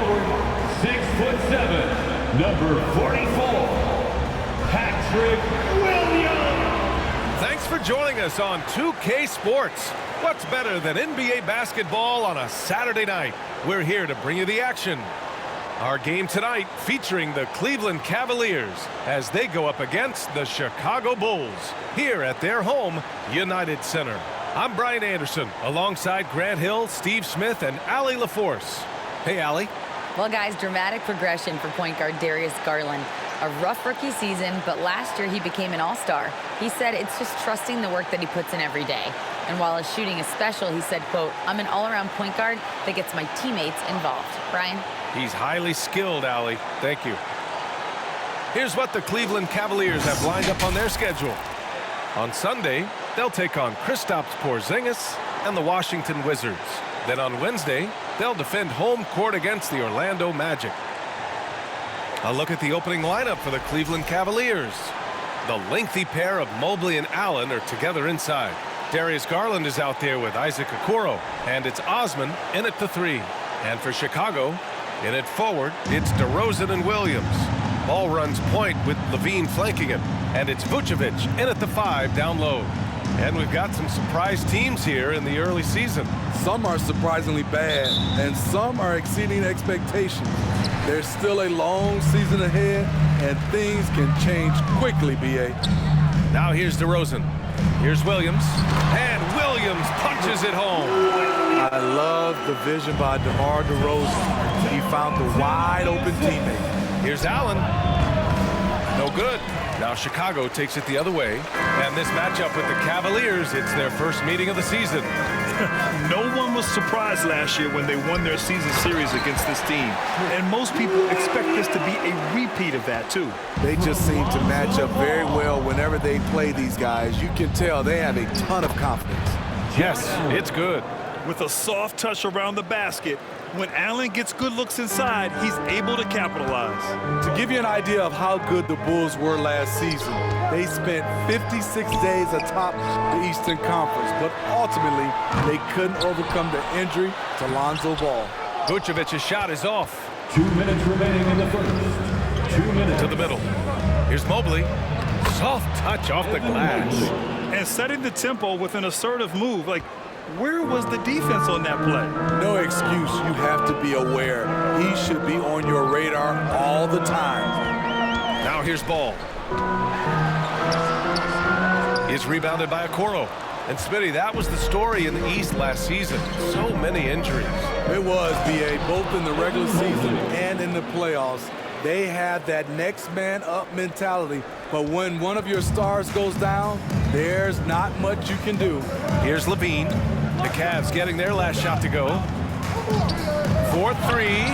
forward, 6'7", number 44, Patrick Williams. Thanks for joining us on 2K Sports. What's better than NBA basketball on a Saturday night? We're here to bring you the action. Our game tonight featuring the Cleveland Cavaliers as they go up against the Chicago Bulls here at their home, United Center. I'm Brian Anderson alongside Grant Hill, Steve Smith, and Allie LaForce. Hey, Allie. Well, guys, dramatic progression for point guard Darius Garland. A rough rookie season, but last year he became an all-star. He said it's just trusting the work that he puts in every day. And while his shooting is special, he said, quote, "I'm an all-around point guard that gets my teammates involved." Brian? He's highly skilled, Allie. Thank you. Here's what the Cleveland Cavaliers have lined up on their schedule. On Sunday, they'll take on Kristaps Porzingis and the Washington Wizards. Then on Wednesday, they'll defend home court against the Orlando Magic. A look at the opening lineup for the Cleveland Cavaliers. The lengthy pair of Mobley and Allen are together inside. Darius Garland is out there with Isaac Okoro, and it's Osman in at the 3. And for Chicago, in at forward, it's DeRozan and Williams. Ball runs point with Levine flanking him, and it's Vucevic in at the 5 down low. And we've got some surprise teams here in the early season. Some are surprisingly bad, and some are exceeding expectations. There's still a long season ahead, and things can change quickly, B.A. Now here's DeRozan. Here's Williams, and Williams punches it home. I love the vision by DeMar DeRozan. He found the wide-open teammate. Here's Allen. No good. Now Chicago takes it the other way. And this matchup with the Cavaliers, it's their first meeting of the season. No one was surprised last year when they won their season series against this team. And most people expect this to be a repeat of that, too. They just seem to match up very well whenever they play these guys. You can tell they have a ton of confidence. Yes, it's good. With a soft touch around the basket, when Allen gets good looks inside, he's able to capitalize. To give you an idea of how good the Bulls were last season, they spent 56 days atop the Eastern Conference, but ultimately they couldn't overcome the injury to Lonzo Ball. Vucevic's shot is off. 2 minutes remaining in the first. 2 minutes. To the middle. Here's Mobley. Soft touch off the glass. And setting the tempo with an assertive move, like, where was the defense on that play? No excuse. You have to be aware. He should be on your radar all the time. Now here's Ball. He's rebounded by Okoro. And Smitty, that was the story in the East last season. So many injuries. It was, B.A., both in the regular season and in the playoffs. They have that next man up mentality. But when one of your stars goes down, there's not much you can do. Here's Levine. The Cavs getting their last shot to go. 4-3.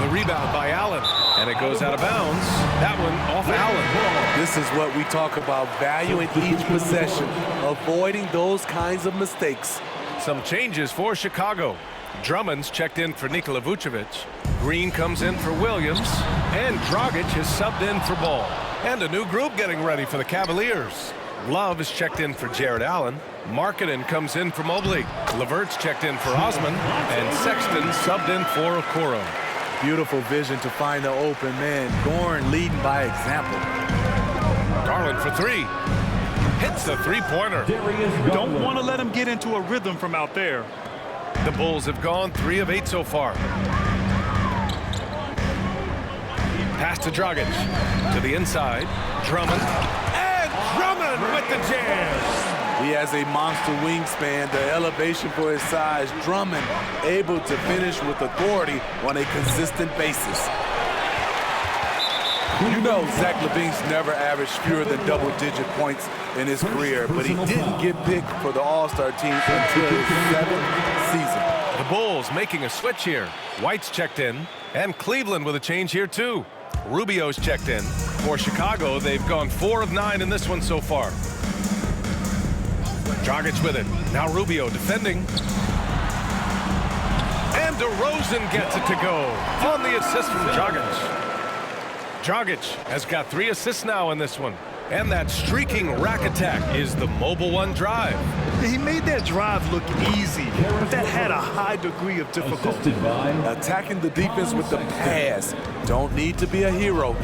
The rebound by Allen. And it goes out of bounds. That one off Allen. This is what we talk about, valuing each possession, avoiding those kinds of mistakes. Some changes for Chicago. Drummond's checked in for Nikola Vucevic. Green comes in for Williams. And Dragic is subbed in for Ball. And a new group getting ready for the Cavaliers. Love is checked in for Jared Allen. Markkanen comes in for Mobley. Levert's checked in for Osman. And Sexton subbed in for Okoro. Beautiful vision to find the open man. Gorn leading by example. Garland for 3. Hits the three-pointer. Don't want to let him get into a rhythm from out there. The Bulls have gone 3 of 8 so far. Pass to Dragic. To the inside. Drummond. And Drummond with the jam. He has a monster wingspan, the elevation for his size. Drummond able to finish with authority on a consistent basis. You know Zach LaVine's never averaged fewer than double-digit points in his career, but he didn't get picked for the All-Star team until his 7th season. The Bulls making a switch here. White's checked in, and Cleveland with a change here too. Rubio's checked in. For Chicago, they've gone 4 of 9 in this one so far. Dragic with it. Now Rubio defending. And DeRozan gets it to go on the assist from Dragic. Dragic has got 3 assists now in this one. And that streaking rack attack is the Mobile One drive. He made that drive look easy, but that had a high degree of difficulty. Assisted by Attacking the defense with the pass. Don't need to be a hero.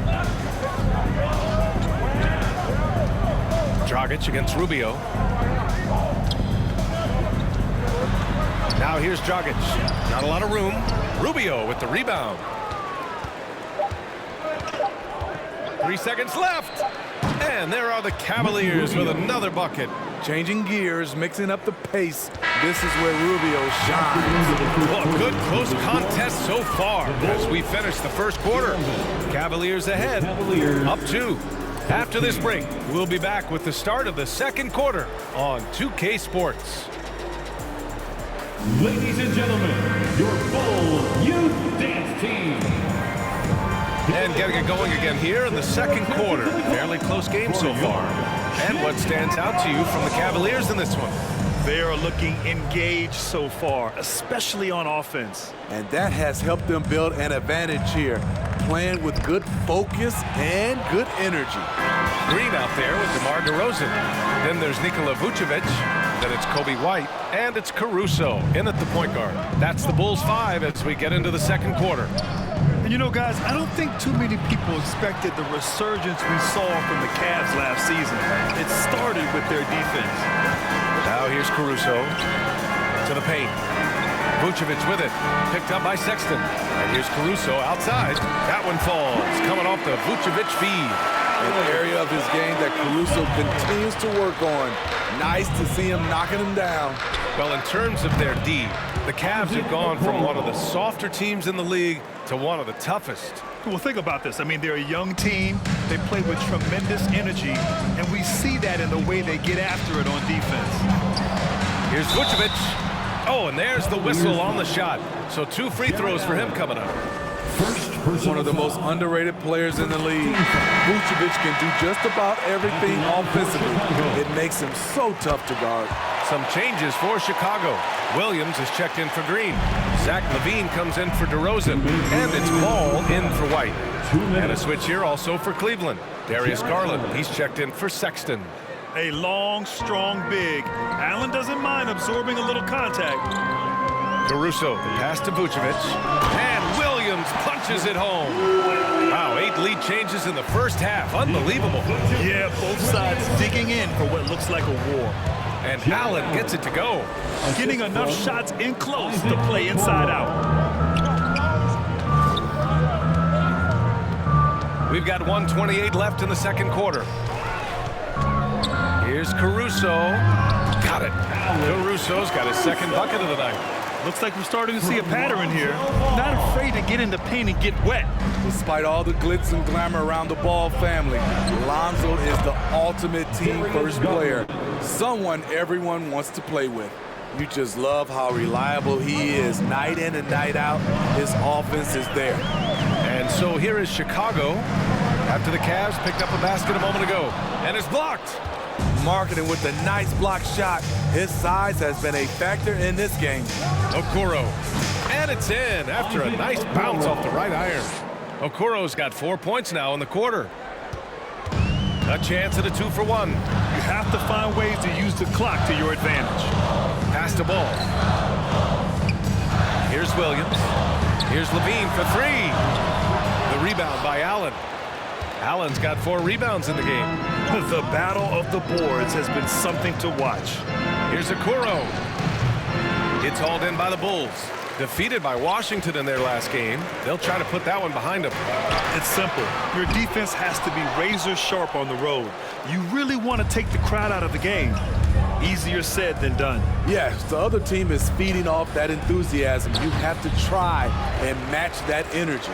Dragic against Rubio. Now here's Dragic. Not a lot of room. Rubio with the rebound. 3 seconds left. And there are the Cavaliers with another bucket. Changing gears, mixing up the pace. This is where Rubio shines. Well, a good close contest so far as we finish the first quarter. Cavaliers ahead, up 2. After this break, we'll be back with the start of the second quarter on 2K Sports. Ladies and gentlemen, your Bull Youth Dance Team. And getting it going again here in the second quarter. Fairly close game so far. And what stands out to you from the Cavaliers in this one? They are looking engaged so far, especially on offense. And that has helped them build an advantage here. Playing with good focus and good energy. Green out there with DeMar DeRozan. Then there's Nikola Vucevic. Then it's Kobe White. And it's Caruso in at the point guard. That's the Bulls 5 as we get into the second quarter. And you know, guys, I don't think too many people expected the resurgence we saw from the Cavs last season. It started with their defense. Now here's Caruso to the paint. Vucevic with it, picked up by Sexton. And here's Caruso outside. That one falls, coming off the Vucevic feed. An area of his game that Caruso continues to work on. Nice to see him knocking him down. Well, in terms of their D, the Cavs have gone from one of the softer teams in the league to one of the toughest. Well, think about this. I mean, they're a young team. They play with tremendous energy, and we see that in the way they get after it on defense. Here's Vucevic. Oh, and there's the whistle on the shot. So 2 free throws for him coming up. One of the most underrated players in the league. Vucevic can do just about everything offensively. It makes him so tough to guard. Some changes for Chicago. Williams is checked in for Green. Zach LaVine comes in for DeRozan. And it's Ball in for White. And a switch here also for Cleveland. Darius Garland, he's checked in for Sexton. A long, strong big. Allen doesn't mind absorbing a little contact. Caruso, the pass to Vucevic. And Williams punches it home. Wow, 8 lead changes in the first half. Unbelievable. Yeah, both sides digging in for what looks like a war. And Allen gets it to go. Getting enough shots in close to play inside out. We've got 1:28 left in the second quarter. Here's Caruso. Got it. Caruso's got his second bucket of the night. Looks like we're starting to see a pattern here. Not afraid to get in the paint and get wet. Despite all the glitz and glamour around the Ball family, Lonzo is the ultimate team first player. Someone everyone wants to play with. You just love how reliable he is. Night in and night out, his offense is there. And so here is Chicago after the Cavs picked up a basket a moment ago. And it's blocked. Marketing with a nice block shot. His size has been a factor in this game. Okoro. And it's in after a nice bounce off the right iron. Okoro's got 4 points now in the quarter. A chance at a 2-for-1. You have to find ways to use the clock to your advantage. Pass the ball. Here's Williams. Here's LaVine for 3. The rebound by Allen. Allen's got 4 rebounds in the game. The battle of the boards has been something to watch. Here's Okoro. It's hauled in by the Bulls. Defeated by Washington in their last game. They'll try to put that one behind them. It's simple. Your defense has to be razor sharp on the road. You really want to take the crowd out of the game. Easier said than done. Yes, the other team is feeding off that enthusiasm. You have to try and match that energy.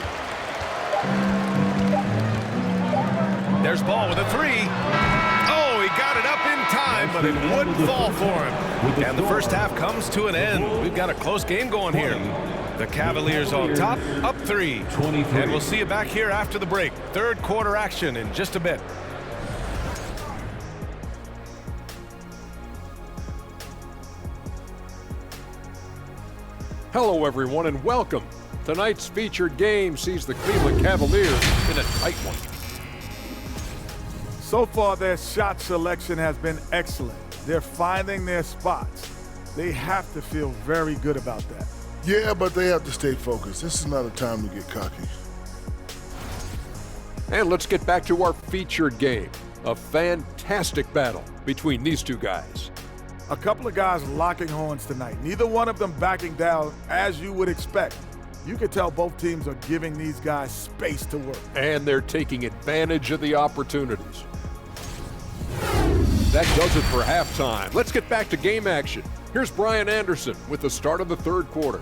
There's Ball with a 3. Oh, he got it up in time, but it wouldn't fall for him. And the first half comes to an end. We've got a close game going here. The Cavaliers on top, up 3. And we'll see you back here after the break. Third quarter action in just a bit. Hello, everyone, and welcome. Tonight's featured game sees the Cleveland Cavaliers in a tight one. So far, their shot selection has been excellent. They're finding their spots. They have to feel very good about that. Yeah, but they have to stay focused. This is not a time to get cocky. And let's get back to our featured game. A fantastic battle between these two guys. A couple of guys locking horns tonight. Neither one of them backing down as you would expect. You can tell both teams are giving these guys space to work. And they're taking advantage of the opportunities. That does it for halftime. Let's get back to game action. Here's Brian Anderson with the start of the third quarter.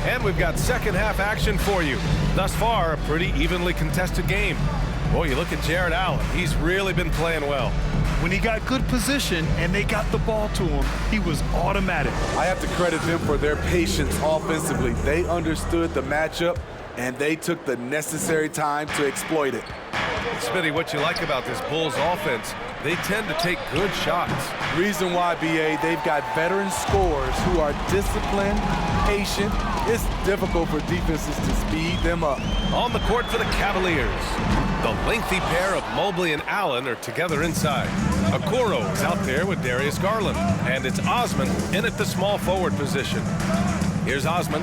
And we've got second half action for you. Thus far, a pretty evenly contested game. Boy, you look at Jared Allen. He's really been playing well. When he got good position and they got the ball to him, he was automatic. I have to credit them for their patience offensively. They understood the matchup, and they took the necessary time to exploit it. Smitty, what you like about this Bulls offense, they tend to take good shots. Reason why, BA, they've got veteran scorers who are disciplined, patient. It's difficult for defenses to speed them up. On the court for the Cavaliers, the lengthy pair of Mobley and Allen are together inside. Okoro is out there with Darius Garland, and it's Osman in at the small forward position. Here's Osman.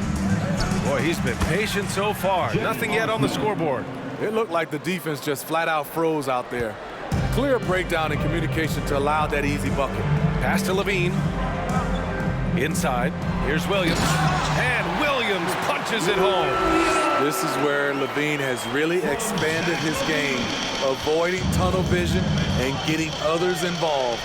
Boy, he's been patient so far. Nothing yet on the scoreboard. It looked like the defense just flat out froze out there. Clear breakdown in communication to allow that easy bucket. Pass to Levine. Inside. Here's Williams. And Williams punches it home. This is where Levine has really expanded his game, avoiding tunnel vision and getting others involved.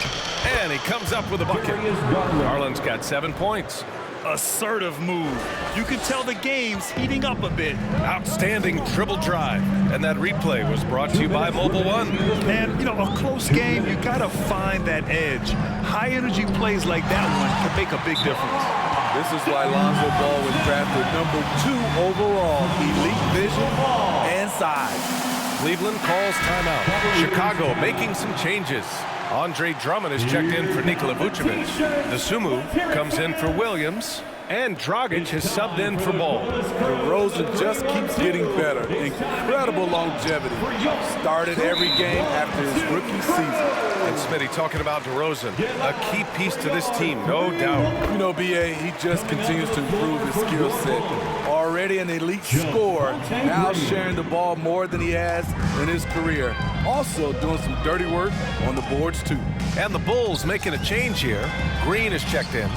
And he comes up with a bucket. Garland's got 7 points. Assertive move. You can tell the game's heating up a bit. Outstanding dribble drive. And that replay was brought to you by Mobile One. And, you know, a close game, you got to find that edge. High-energy plays like that one can make a big difference. This is why Lonzo Ball was drafted #2 overall. Elite vision and size. Cleveland calls timeout. Chicago making some changes. Andre Drummond is checked in for Nikola Vucevic. Dosunmu comes in for Williams. And Dragic has subbed in for Ball. DeRozan just keeps getting better. Incredible longevity. Started every game after his rookie season. And Smitty, talking about DeRozan, a key piece to this team, no doubt. You know, BA, he just continues to improve his skill set. Already an elite scorer, now sharing the ball more than he has in his career. Also doing some dirty work on the boards, too. And the Bulls making a change here. Green is checked in.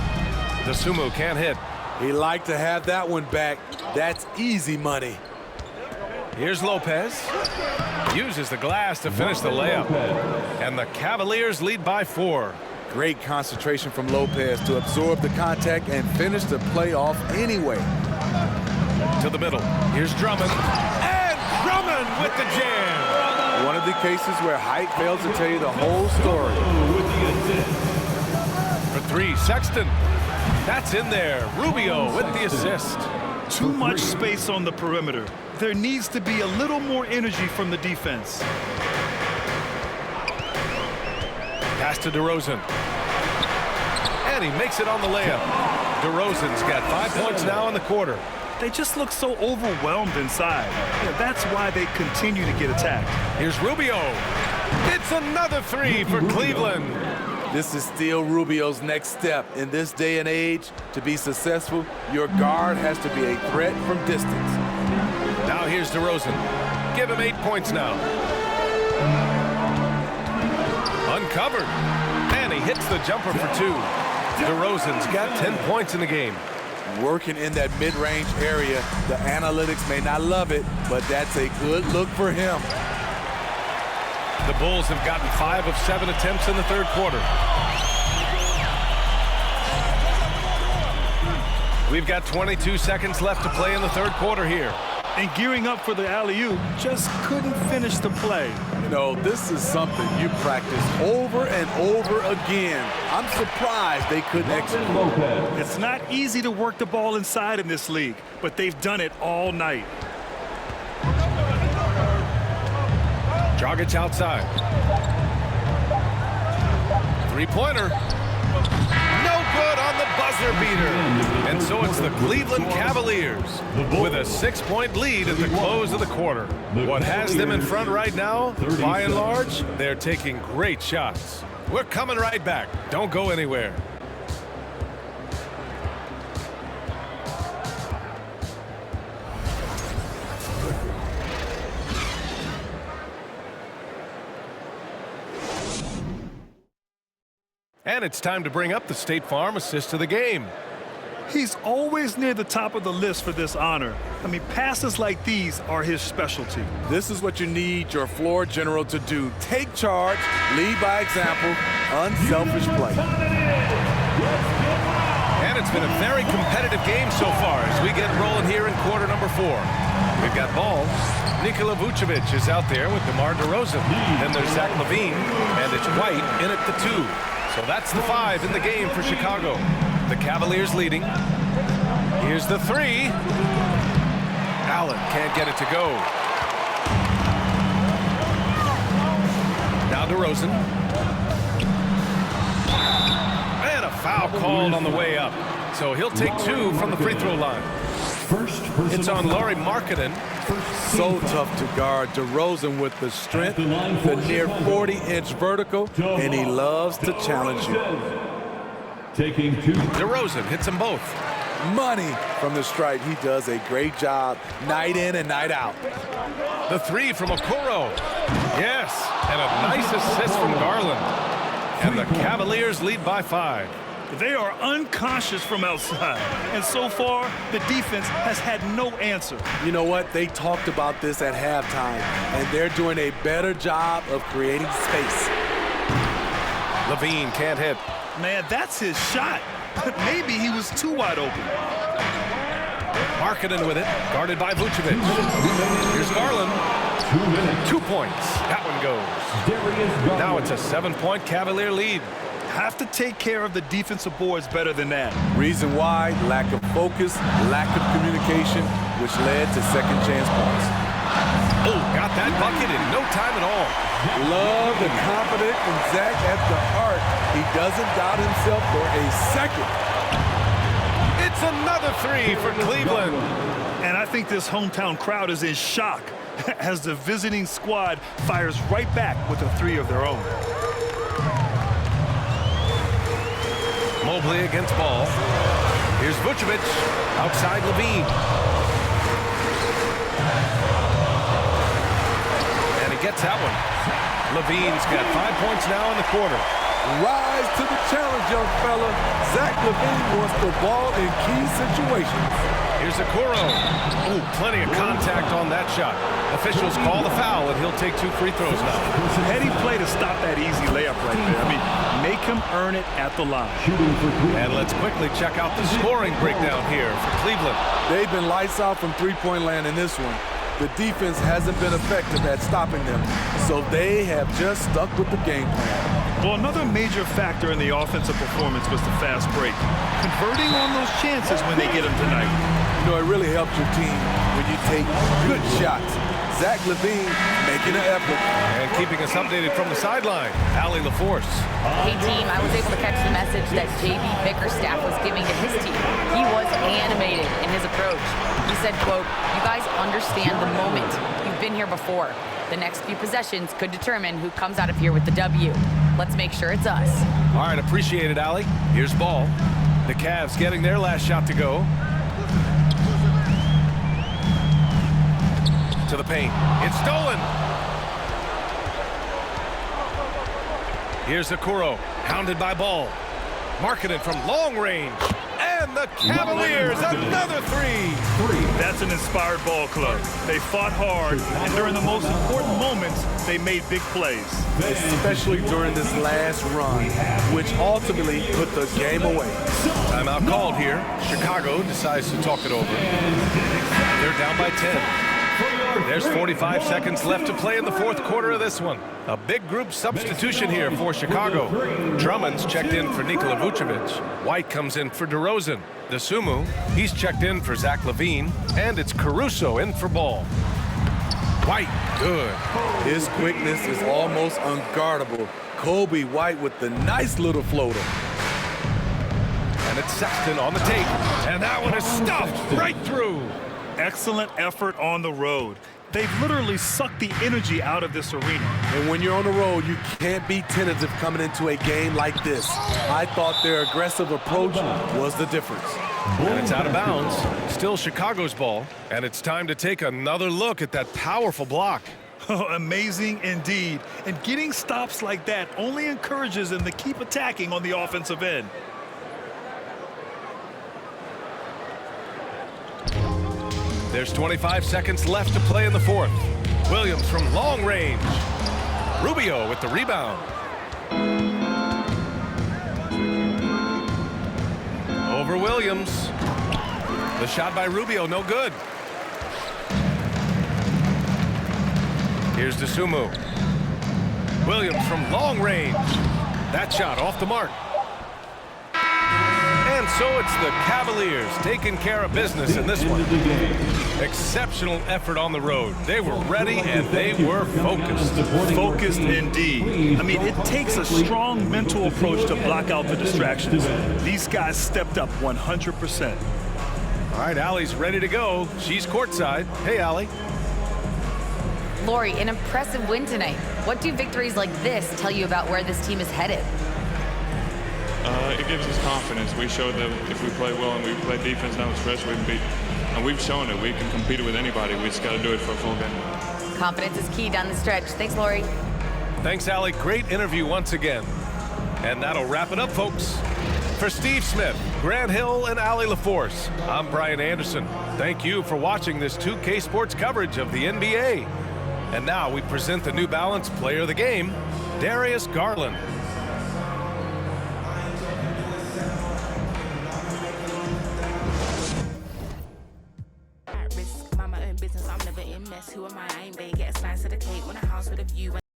Dosunmu can't hit. He'd like to have that one back. That's easy money. Here's Lopez. Uses the glass to finish the layup. And the Cavaliers lead by 4. Great concentration from Lopez to absorb the contact and finish the play off anyway. To the middle. Here's Drummond. And Drummond with the jam. One of the cases where height fails to tell you the whole story. For 3, Sexton. That's in there. Rubio with the assist. Too much space on the perimeter. There needs to be a little more energy from the defense. Pass to DeRozan. And he makes it on the layup. DeRozan's got 5 points now in the quarter. They just look so overwhelmed inside. Yeah, that's why they continue to get attacked. Here's Rubio. It's another 3 for Cleveland. This is still Rubio's next step. In this day and age, to be successful, your guard has to be a threat from distance. Now here's DeRozan. Give him 8 points now. Uncovered. And he hits the jumper for 2. DeRozan's got 10 points in the game. Working in that mid-range area, the analytics may not love it, but that's a good look for him. The Bulls have gotten 5 of 7 attempts in the third quarter. We've got 22 seconds left to play in the third quarter here. And gearing up for the alley-oop, just couldn't finish the play. You know, this is something you practice over and over again. I'm surprised they couldn't execute. It's not easy to work the ball inside in this league, but they've done it all night. Dragic outside. Three-pointer. No good on the buzzer beater. And so it's the Cleveland Cavaliers with a 6-point lead at the close of the quarter. What has them in front right now, by and large, they're taking great shots. We're coming right back. Don't go anywhere. And it's time to bring up the State Farm assist of the game. He's always near the top of the list for this honor. I mean, passes like these are his specialty. This is what you need your floor general to do. Take charge, lead by example, unselfish play. And it's been a very competitive game so far as we get rolling here in quarter number 4. We've got ball. Nikola Vucevic is out there with DeMar DeRozan. Then there's Zach LaVine, and it's White in at the 2. So that's the 5 in the game for Chicago. The Cavaliers leading. Here's the 3. Allen can't get it to go. Now DeRozan. And a foul called on the way up. So he'll take 2 from the free throw line. It's on Lauri Markkanen. So tough to guard. DeRozan with the strength, the near 40-inch vertical, and he loves to challenge you. Taking 2. DeRozan hits them both. Money from the stripe. He does a great job night in and night out. The 3 from Okoro. Yes, and a nice assist from Garland. And the Cavaliers lead by 5. They are unconscious from outside, and so far, the defense has had no answer. You know what? They talked about this at halftime, and they're doing a better job of creating space. LaVine can't hit. Man, that's his shot. Maybe he was too wide open. Markkanen with it, guarded by Vucevic. Here's Garland. 2 points. That one goes. Now it's a 7-point Cavalier lead. Have to take care of the defensive boards better than that. Reason why? Lack of focus, lack of communication, which led to second chance points. Oh, got that bucket in no time at all. Love the confidence from Zach at the heart. He doesn't doubt himself for a second. It's another 3 for Cleveland. And I think this hometown crowd is in shock as the visiting squad fires right back with a 3 of their own. Mobley against Ball. Here's Vucevic outside LaVine. And he gets that one. LaVine's got 5 points now in the quarter. Rise to the challenge, young fella. Zach LaVine wants the ball in key situations. Here's Okoro. Ooh, plenty of contact on that shot. Officials call the foul, and he'll take 2 free throws now. Heady play to stop that easy layup right there. I mean, make him earn it at the line. And let's quickly check out the scoring breakdown here for Cleveland. They've been lights out from three-point land in this one. The defense hasn't been effective at stopping them, so they have just stuck with the game plan. Well, another major factor in the offensive performance was the fast break. Converting on those chances when they get them tonight. You know, it really helps your team when you take good shots. Zach LaVine making an effort. And keeping us updated from the sideline, Allie LaForce. Hey, team, I was able to catch the message that J.B. Bickerstaff was giving to his team. He was animated in his approach. He said, quote, "You guys understand the moment. You've been here before. The next few possessions could determine who comes out of here with the W. Let's make sure it's us." All right, appreciate it, Allie. Here's Ball. The Cavs getting their last shot to go. To the paint. It's stolen. Here's Okoro, hounded by Ball. Markkanen from long range. And the Cavaliers, another 3. That's an inspired ball club. They fought hard, and during the most important moments, they made big plays. Especially during this last run, which ultimately put the game away. Timeout called here. Chicago decides to talk it over. They're down by 10. There's 45 seconds left to play in the fourth quarter of this one. A big group substitution here for Chicago. Drummond's checked in for Nikola Vucevic. White comes in for DeRozan. Dosunmu, he's checked in for Zach LaVine. And it's Caruso in for Ball. White, good. His quickness is almost unguardable. Kobe White with the nice little floater. And it's Sexton on the tape. And that one is stuffed right through. Excellent effort on the road. They've literally sucked the energy out of this arena. And when you're on the road, you can't be tentative coming into a game like this. I thought their aggressive approach was the difference. And it's out of bounds. Still Chicago's ball. And it's time to take another look at that powerful block. Amazing indeed. And getting stops like that only encourages them to keep attacking on the offensive end. There's 25 seconds left to play in the fourth. Williams from long range. Rubio with the rebound. Over Williams. The shot by Rubio, no good. Here's DeSumo. Williams from long range. That shot off the mark. And so it's the Cavaliers taking care of business in this one. Exceptional effort on the road. They were ready and they were focused. Focused indeed. I mean, it takes a strong mental approach to block out the distractions. These guys stepped up 100%. All right, Allie's ready to go. She's courtside. Hey, Allie. Lori, an impressive win tonight. What do victories like this tell you about where this team is headed? It gives us confidence. We showed that if we play well and we play defense down the stretch, we can beat. And we've shown it. We can compete with anybody. We just got to do it for a full game. Confidence is key down the stretch. Thanks, Lori. Thanks, Allie. Great interview once again. And that'll wrap it up, folks. For Steve Smith, Grant Hill, and Allie LaForce, I'm Brian Anderson. Thank you for watching this 2K Sports coverage of the NBA. And now we present the New Balance Player of the Game, Darius Garland. Mama own business, I'm never in mess. Who am I? I ain't big. Get a slice of the cake when a house with a view.